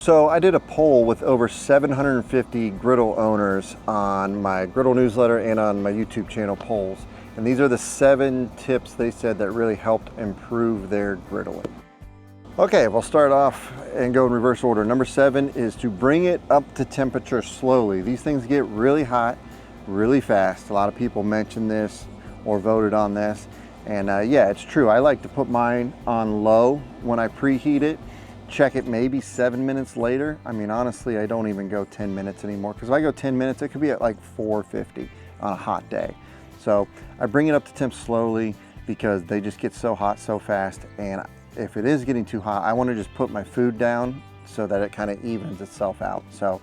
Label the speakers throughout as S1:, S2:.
S1: So I did a poll with over 750 griddle owners on my griddle newsletter and on my YouTube channel polls. And these are the 7 tips they said that really helped improve their griddling. Okay, we'll start off and go in reverse order. Number 7 is to bring it up to temperature slowly. These things get really hot, really fast. A lot of people mentioned this or voted on this. And yeah, it's true. I like to put mine on low when I preheat it. Check it maybe 7 minutes later. I mean, honestly, I don't even go 10 minutes anymore, because if I go 10 minutes, it could be at like 450 on a hot day. So I bring it up to temp slowly because they just get so hot so fast. And if it is getting too hot, I want to just put my food down so that it kind of evens itself out. So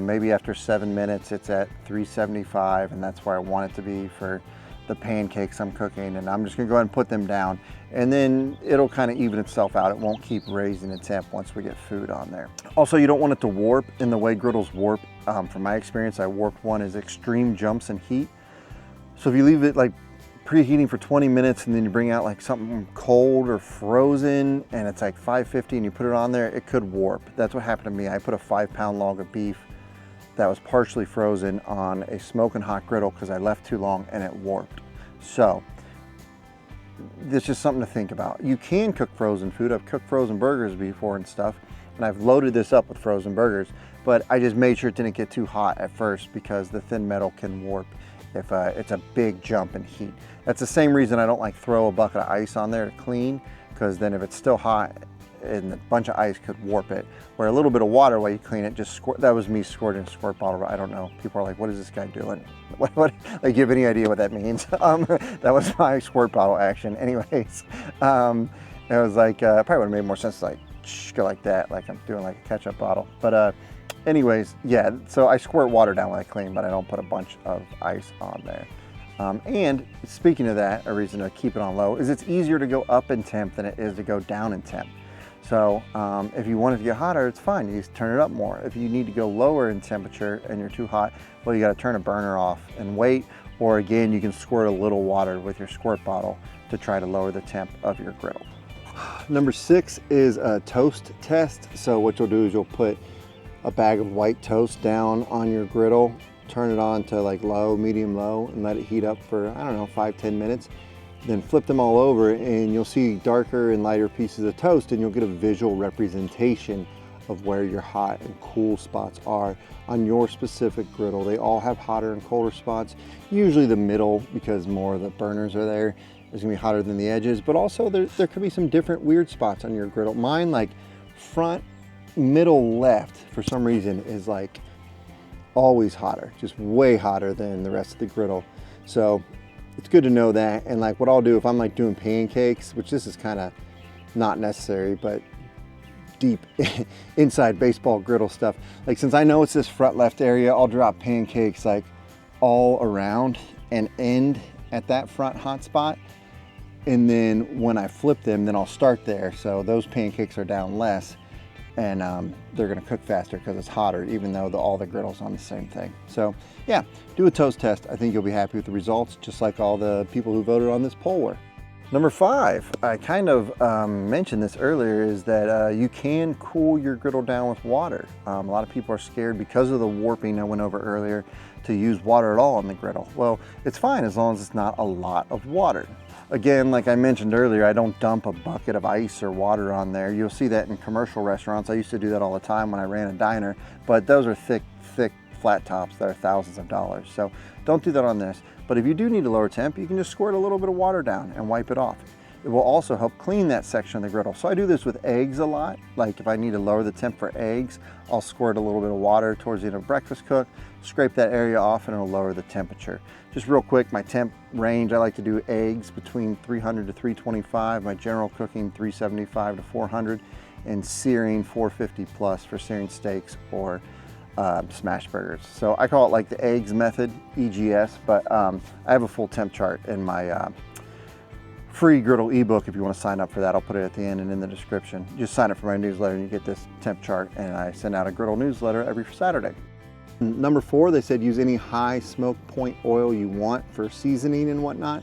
S1: maybe after 7 minutes, it's at 375, and that's where I want it to be for the pancakes I'm cooking. And I'm just gonna go ahead and put them down, and then it'll kind of even itself out. It won't keep raising the temp once we get food on there. Also, you don't want it to warp in the way griddles warp. From my experience, I warped one is extreme jumps in heat. So if you leave it like preheating for 20 minutes and then you bring out like something cold or frozen and it's like 550 and you put it on there, it could warp. That's what happened to me. I put a 5-pound log of beef that was partially frozen on a smoking hot griddle because I left too long and it warped. So this is just something to think about. You can cook frozen food. I've cooked frozen burgers before and stuff, and I've loaded this up with frozen burgers, but I just made sure it didn't get too hot at first because the thin metal can warp if it's a big jump in heat. That's the same reason I don't like throw a bucket of ice on there to clean, because then if it's still hot and a bunch of ice could warp it. Where a little bit of water while you clean it, just squirt. That was me squirting a squirt bottle. I don't know. People are like, what is this guy doing? What like, you have any idea what that means? That was my squirt bottle action. Anyways, it was like, probably would have made more sense to like go like that, like I'm doing like a ketchup bottle. But anyways, yeah, so I squirt water down when I clean, but I don't put a bunch of ice on there. And speaking of that, a reason to keep it on low is it's easier to go up in temp than it is to go down in temp. So if you want it to get hotter, it's fine. You just turn it up more. If you need to go lower in temperature and you're too hot, well, you got to turn a burner off and wait. Or again, you can squirt a little water with your squirt bottle to try to lower the temp of your griddle. Number 6 is a toast test. So what you'll do is you'll put a bag of white toast down on your griddle, turn it on to like low, medium low, and let it heat up for, I don't know, 5-10 minutes. Then flip them all over and you'll see darker and lighter pieces of toast, and you'll get a visual representation of where your hot and cool spots are on your specific griddle. They all have hotter and colder spots. Usually the middle, because more of the burners are there, is gonna be hotter than the edges, but also there could be some different weird spots on your griddle. Mine, like front, middle, left, for some reason is like always hotter, just way hotter than the rest of the griddle. So it's good to know that. And like what I'll do if I'm like doing pancakes, which this is kind of not necessary, but deep inside baseball griddle stuff, like since I know it's this front left area, I'll drop pancakes like all around and end at that front hot spot. And then when I flip them, then I'll start there. So those pancakes are down less, and they're gonna cook faster because it's hotter, even though all the griddle's on the same thing. So yeah, do a toast test. I think you'll be happy with the results, just like all the people who voted on this poll were. Number 5, I kind of mentioned this earlier, is that you can cool your griddle down with water. A lot of people are scared because of the warping I went over earlier to use water at all on the griddle. Well, it's fine as long as it's not a lot of water. Again, like I mentioned earlier, I don't dump a bucket of ice or water on there. You'll see that in commercial restaurants. I used to do that all the time when I ran a diner, but those are thick flat tops that are thousands of dollars. So don't do that on this. But if you do need a lower temp, you can just squirt a little bit of water down and wipe it off. It will also help clean that section of the griddle. So I do this with eggs a lot. Like if I need to lower the temp for eggs, I'll squirt a little bit of water towards the end of breakfast cook, scrape that area off, and it'll lower the temperature. Just real quick, my temp range, I like to do eggs between 300 to 325, my general cooking 375 to 400, and searing 450 plus for searing steaks or Smashburgers. So I call it like the eggs method, EGS, but I have a full temp chart in my free griddle ebook. If you want to sign up for that, I'll put it at the end and in the description. Just sign up for my newsletter and you get this temp chart, and I send out a griddle newsletter every Saturday. Number 4, they said use any high smoke point oil you want for seasoning and whatnot.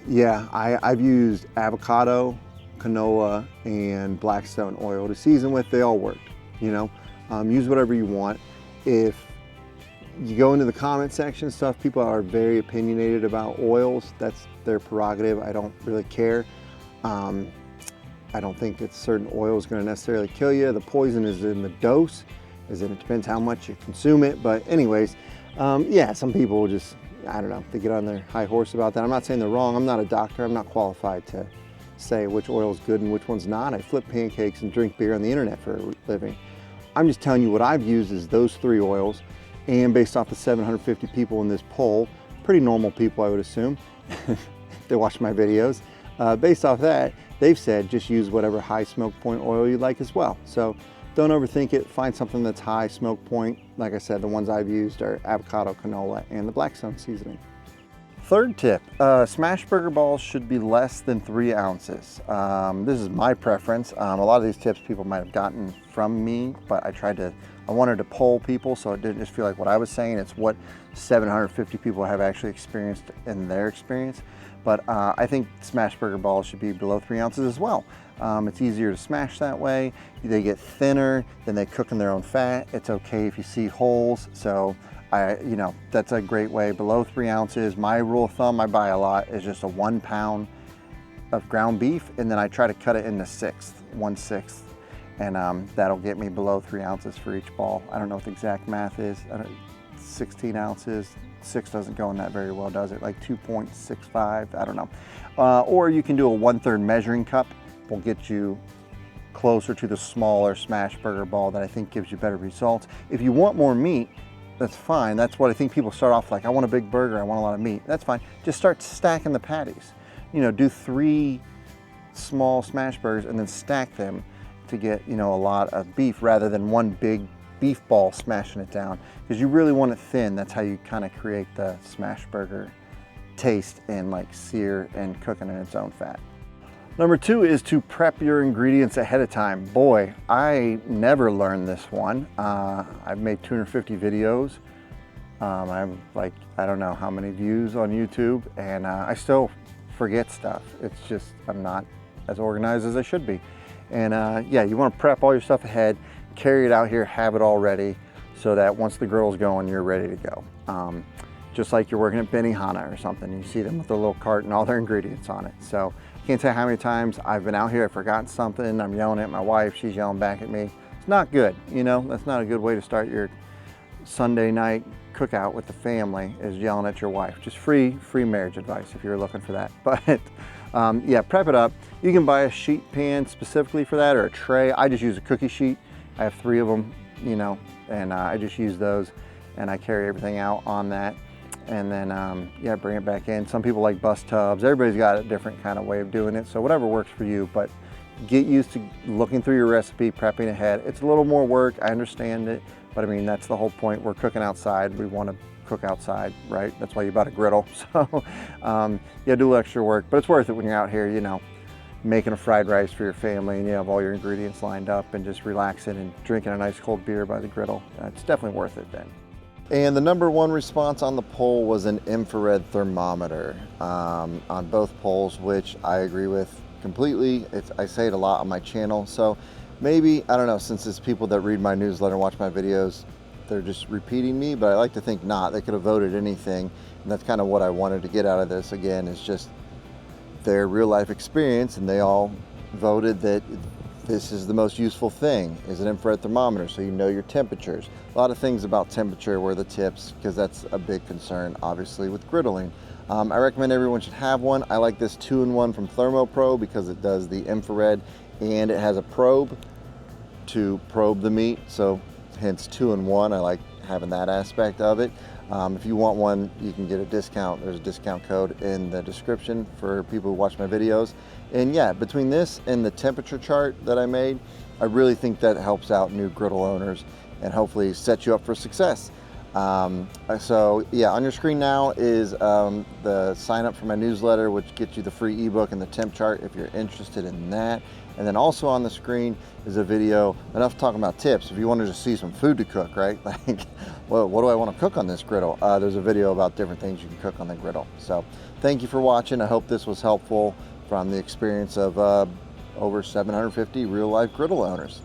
S1: Yeah, I've used avocado, canola, and Blackstone oil to season with. They all worked. you know. Use whatever you want. If you go into the comment section stuff, people are very opinionated about oils. That's their prerogative. I don't really care. I don't think that certain oil is going to necessarily kill you. The poison is in the dose, it depends how much you consume it. But anyways, yeah, some people just, I don't know, they get on their high horse about that. I'm not saying they're wrong. I'm not a doctor. I'm not qualified to say which oil is good and which one's not. I flip pancakes and drink beer on the internet for a living. I'm just telling you what I've used is those 3 oils, and based off the 750 people in this poll, pretty normal people I would assume, they watch my videos. Based off that, they've said just use whatever high smoke point oil you like as well. So don't overthink it, find something that's high smoke point. Like I said, the ones I've used are avocado, canola, and the Blackstone seasoning. Third tip, Smashburger balls should be less than 3 ounces. This is my preference. A lot of these tips people might have gotten from me, but I wanted to poll people so it didn't just feel like what I was saying. It's what 750 people have actually experienced in their experience. But I think Smashburger balls should be below 3 ounces as well. It's easier to smash that way. They get thinner, then they cook in their own fat. It's okay if you see holes. So you know, that's a great way. Below 3 ounces. My rule of thumb, I buy a lot, is just a 1 pound of ground beef, and then I try to cut it into 1/6, and that'll get me below 3 ounces for each ball. I don't know what the exact math is. 16 ounces, 6 doesn't go in that very well, does it? Like 2.65, I don't know. Or you can do a 1/3 measuring cup. Will get you closer to the smaller Smashburger ball that I think gives you better results. If you want more meat, that's fine. That's what I think people start off like. I want a big burger, I want a lot of meat. That's fine. Just start stacking the patties. You know, do 3 small Smashburgers and then stack them to get, you know, a lot of beef rather than one big beef ball smashing it down, because you really want it thin. That's how you kind of create the Smashburger taste and like sear and cooking in its own fat. Number 2 is to prep your ingredients ahead of time. Boy, I never learned this one. I've made 250 videos. I have like, I don't know how many views on YouTube, and I still forget stuff. It's just, I'm not as organized as I should be. And yeah, you want to prep all your stuff ahead, carry it out here, have it all ready, so that once the griddle's going, you're ready to go. Just like you're working at Benihana or something, you see them with their little cart and all their ingredients on it. So I can't tell you how many times I've been out here, I've forgotten something, I'm yelling at my wife, she's yelling back at me. It's not good, you know, that's not a good way to start your Sunday night cookout with the family, is yelling at your wife. Just free marriage advice if you're looking for that. But yeah, prep it up. You can buy a sheet pan specifically for that, or a tray. I just use a cookie sheet. I have 3 of them, you know, and I just use those, and I carry everything out on that. And then, yeah, bring it back in. Some people like bus tubs. Everybody's got a different kind of way of doing it. So whatever works for you, but get used to looking through your recipe, prepping ahead. It's a little more work, I understand it, but I mean, that's the whole point. We're cooking outside. We want to cook outside, right? That's why you bought a griddle. So yeah, do extra work, but it's worth it when you're out here, you know, making a fried rice for your family and you have all your ingredients lined up and just relaxing and drinking a nice cold beer by the griddle. It's definitely worth it then. And the number 1 response on the poll was an infrared thermometer on both polls, which I agree with completely. I say it a lot on my channel. So maybe, I don't know, since it's people that read my newsletter and watch my videos, they're just repeating me, but I like to think not. They could have voted anything. And that's kind of what I wanted to get out of this, again, is just their real life experience. And they all voted that this is the most useful thing, is an infrared thermometer, so you know your temperatures. A lot of things about temperature were the tips, because that's a big concern, obviously, with griddling. I recommend everyone should have one. I like this 2-in-1 from Thermometer because it does the infrared and it has a probe to probe the meat, so hence 2-in-1. I like having that aspect of it. If you want one, you can get a discount. There's a discount code in the description for people who watch my videos. And yeah, between this and the temperature chart that I made, I really think that helps out new griddle owners and hopefully sets you up for success. So yeah, on your screen now is the sign up for my newsletter, which gets you the free ebook and the temp chart if you're interested in that. And then also on the screen is a video, enough talking about tips. If you want to just see some food to cook, right? Like, well, what do I want to cook on this griddle? There's a video about different things you can cook on the griddle. So thank you for watching. I hope this was helpful from the experience of over 750 real life griddle owners.